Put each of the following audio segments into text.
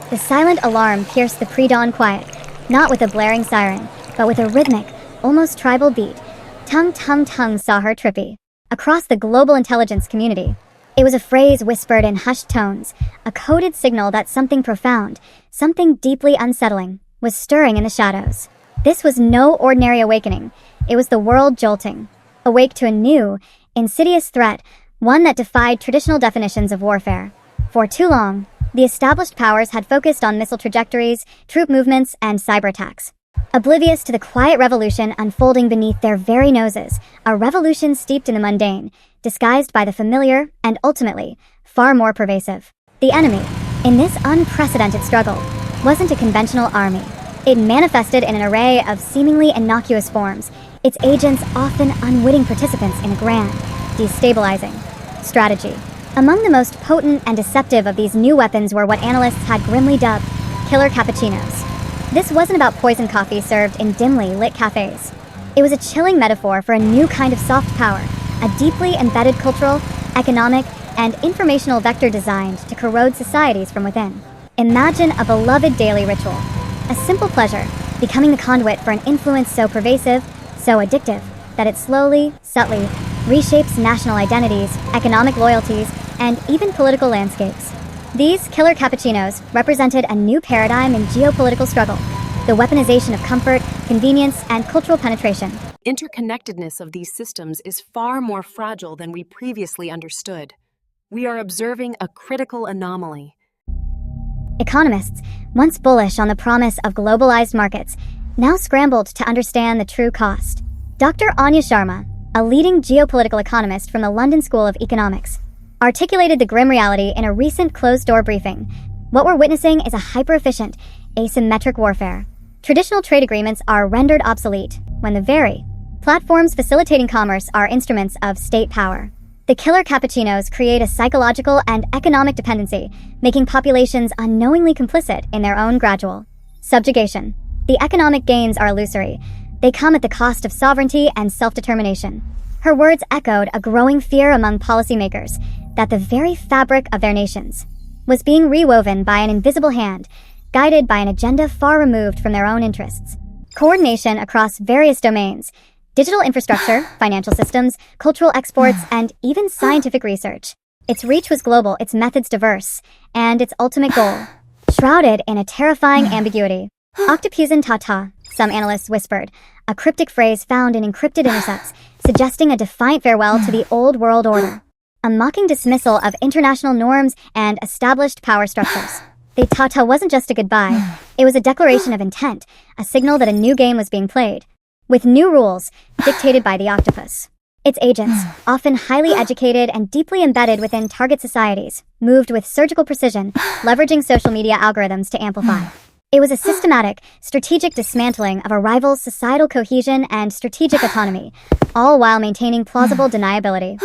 The silent alarm pierced the pre-dawn quiet, not with a blaring siren, but with a rhythmic, almost tribal beat. Tung tung tung saw her trippy. Across the global intelligence community, it was a phrase whispered in hushed tones, a coded signal that something profound, something deeply unsettling, was stirring in the shadows. This was no ordinary awakening. It was the world jolting, awake to a new, insidious threat, one that defied traditional definitions of warfare. For too long, the established powers had focused on missile trajectories, troop movements, and cyber attacks. Oblivious to the quiet revolution unfolding beneath their very noses, a revolution steeped in the mundane, disguised by the familiar, and ultimately, far more pervasive. The enemy, in this unprecedented struggle, wasn't a conventional army. It manifested in an array of seemingly innocuous forms, its agents often unwitting participants in a grand, destabilizing strategy. Among the most potent and deceptive of these new weapons were what analysts had grimly dubbed killer cappuccinos. This wasn't about poison coffee served in dimly lit cafes. It was a chilling metaphor for a new kind of soft power, a deeply embedded cultural, economic, and informational vector designed to corrode societies from within. Imagine a beloved daily ritual, a simple pleasure, becoming the conduit for an influence so pervasive, so addictive, that it slowly, subtly, reshapes national identities, economic loyalties, and even political landscapes. These killer cappuccinos represented a new paradigm in geopolitical struggle, the weaponization of comfort, convenience, and cultural penetration. Interconnectedness of these systems is far more fragile than we previously understood. We are observing a critical anomaly. Economists, once bullish on the promise of globalized markets, now scrambled to understand the true cost. Dr. Anya Sharma, a leading geopolitical economist from the London School of Economics, articulated the grim reality in a recent closed-door briefing. What we're witnessing is a hyper-efficient, asymmetric warfare. Traditional trade agreements are rendered obsolete when the very platforms facilitating commerce are instruments of state power. The killer cappuccinos create a psychological and economic dependency, making populations unknowingly complicit in their own gradual subjugation. The economic gains are illusory. They come at the cost of sovereignty and self-determination. Her words echoed a growing fear among policymakers that the very fabric of their nations was being rewoven by an invisible hand, guided by an agenda far removed from their own interests. Coordination across various domains, digital infrastructure, financial systems, cultural exports, and even scientific research. Its reach was global, its methods diverse, and its ultimate goal, shrouded in a terrifying ambiguity. Octopusin ta-ta, some analysts whispered, a cryptic phrase found in encrypted intercepts, suggesting a defiant farewell to the old world order. A mocking dismissal of international norms and established power structures. The ta-ta wasn't just a goodbye, it was a declaration of intent, a signal that a new game was being played, with new rules dictated by the octopus. Its agents, often highly educated and deeply embedded within target societies, moved with surgical precision, leveraging social media algorithms to amplify. It was a systematic, strategic dismantling of a rival's societal cohesion and strategic autonomy, all while maintaining plausible deniability.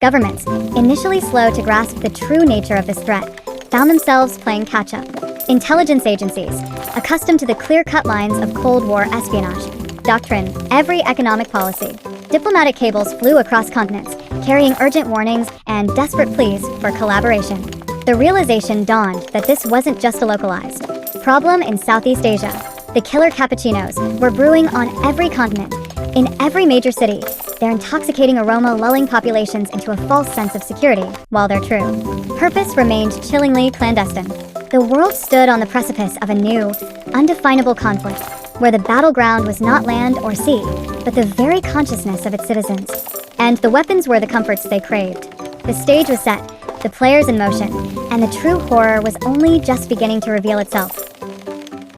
Governments, initially slow to grasp the true nature of this threat, found themselves playing catch-up. Intelligence agencies, accustomed to the clear-cut lines of Cold War espionage, doctrine, every economic policy. Diplomatic cables flew across continents, carrying urgent warnings and desperate pleas for collaboration. The realization dawned that this wasn't just a localized problem in Southeast Asia. The killer cappuccinos were brewing on every continent, in every major city, their intoxicating aroma lulling populations into a false sense of security, while their true purpose remained chillingly clandestine. The world stood on the precipice of a new, undefinable conflict, where the battleground was not land or sea, but the very consciousness of its citizens. And the weapons were the comforts they craved. The stage was set, the players in motion, and the true horror was only just beginning to reveal itself.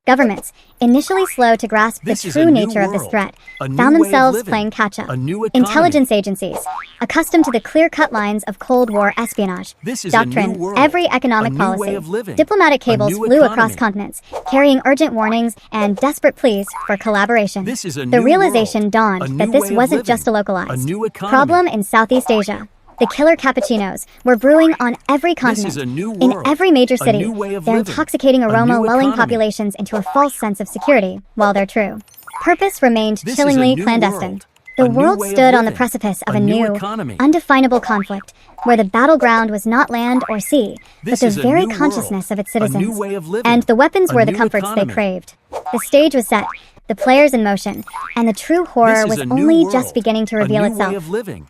Governments, initially slow to grasp the true nature of this threat, found themselves playing catch-up. Intelligence agencies, accustomed to the clear-cut lines of Cold War espionage, doctrine, every economic policy. Diplomatic cables flew across continents, carrying urgent warnings and desperate pleas for collaboration. The realization dawned that this wasn't just a localized problem in Southeast Asia. The killer cappuccinos were brewing on every continent, in every major city, their intoxicating aroma lulling populations into a false sense of security, while their true purpose remained chillingly clandestine. The a new world way of stood on the living, precipice of a a new new, economy. undefinable conflict, where the battleground was not land or sea, but This the is a very new consciousness world, of its a new citizens. way of living, And the weapons a were the new comforts they economy. craved. The stage was set, the players in motion, and the true horror This is was a new only world, just beginning to a reveal new itself, way of living.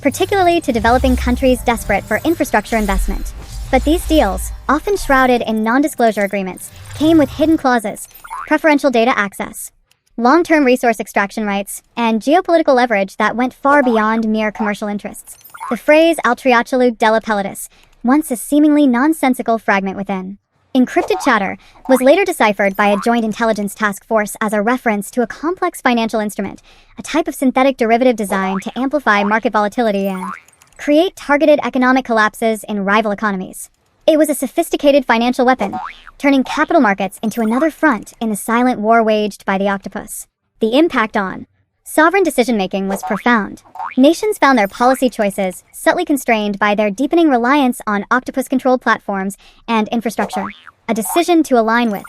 particularly to developing countries desperate for infrastructure investment. But these deals, often shrouded in non-disclosure agreements, came with hidden clauses, preferential data access, long-term resource extraction rights, and geopolitical leverage that went far beyond mere commercial interests. The phrase altriaceae della pelletis, once a seemingly nonsensical fragment within encrypted chatter, was later deciphered by a joint intelligence task force as a reference to a complex financial instrument, a type of synthetic derivative designed to amplify market volatility and create targeted economic collapses in rival economies. It was a sophisticated financial weapon, turning capital markets into another front in the silent war waged by the octopus. The impact on sovereign decision-making was profound. Nations found their policy choices subtly constrained by their deepening reliance on octopus-controlled platforms and infrastructure, a decision to align with.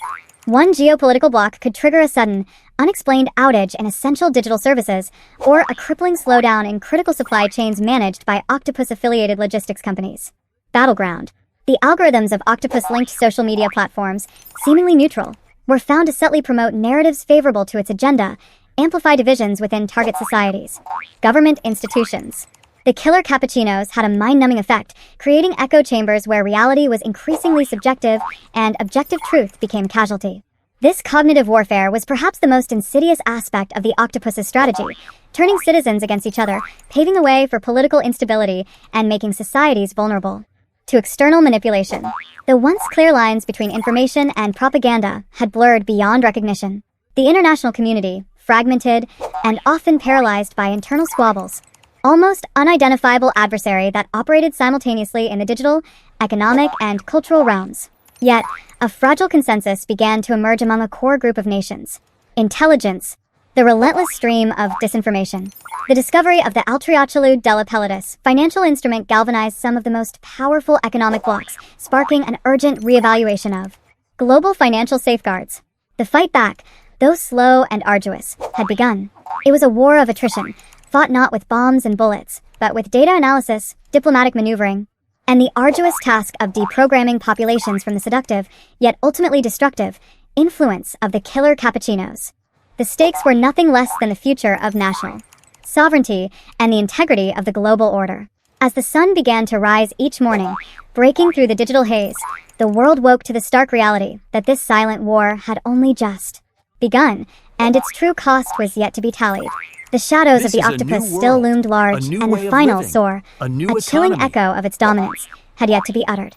One geopolitical bloc could trigger a sudden, unexplained outage in essential digital services, or a crippling slowdown in critical supply chains managed by octopus-affiliated logistics companies. Battleground. The algorithms of octopus-linked social media platforms, seemingly neutral, were found to subtly promote narratives favorable to its agenda, amplify divisions within target societies. Government institutions. The killer cappuccinos had a mind-numbing effect, creating echo chambers where reality was increasingly subjective and objective truth became casualty. This cognitive warfare was perhaps the most insidious aspect of the octopus's strategy, turning citizens against each other, paving the way for political instability, and making societies vulnerable to external manipulation. The once clear lines between information and propaganda had blurred beyond recognition. The international community, fragmented and often paralyzed by internal squabbles, almost unidentifiable adversary that operated simultaneously in the digital, economic, and cultural realms. Yet, a fragile consensus began to emerge among a core group of nations. Intelligence, the relentless stream of disinformation. The discovery of the altriaceae della pelletis financial instrument galvanized some of the most powerful economic blocs, sparking an urgent reevaluation of global financial safeguards. The fight back, though slow and arduous, had begun. It was a war of attrition, fought not with bombs and bullets, but with data analysis, diplomatic maneuvering, and the arduous task of deprogramming populations from the seductive, yet ultimately destructive, influence of the killer cappuccinos. The stakes were nothing less than the future of national sovereignty and the integrity of the global order. As the sun began to rise each morning, breaking through the digital haze, the world woke to the stark reality that this silent war had only just begun, and its true cost was yet to be tallied. The shadows of the octopus still loomed large, and the final soar, a chilling echo of its dominance, had yet to be uttered.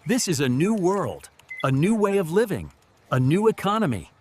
This is a new world, a new way of living, a new economy.